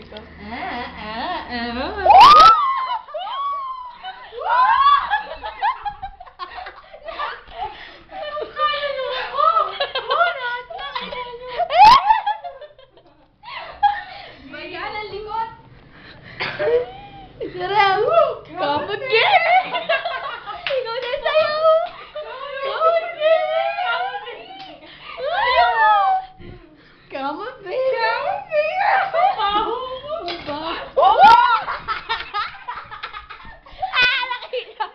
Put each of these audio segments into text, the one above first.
ka. Bayan ang likod. Sarap! Kapag gay! Ikaw na sayo! Kapag gay! Kapag gay! Baho mo! Baho! Laki na!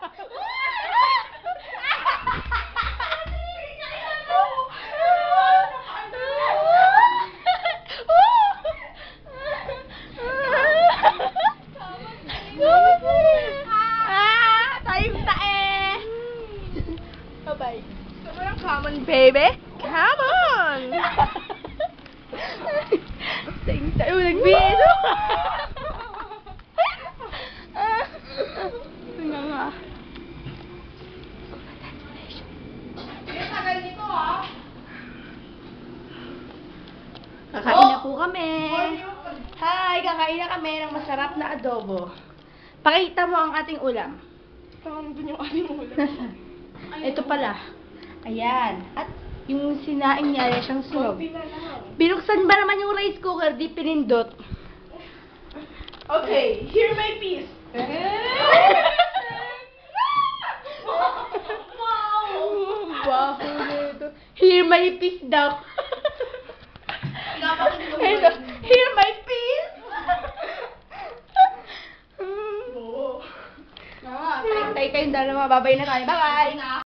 Tayong tae! Bye-bye. Come on, baby! Come on! Tayong tae mo nagbiso! Nga nga. Tagal nito, ah. Kakain na po kami. Hi! Kakain na kami ng masarap na adobo. Pakita mo ang ating ulam. Saan dun yung aling ulam? Ito pala. Ayan. At yung sinaing niya, siyang sunog. Konti na lang. Binuksan ba naman yung rice cooker? Di pinindot. Okay, hear my piece. Wow! Nito. Hear my piece daw. Ito. Hear my piece. Oo. Tay kayong dalawa. Babay na tayo. Bye-bye.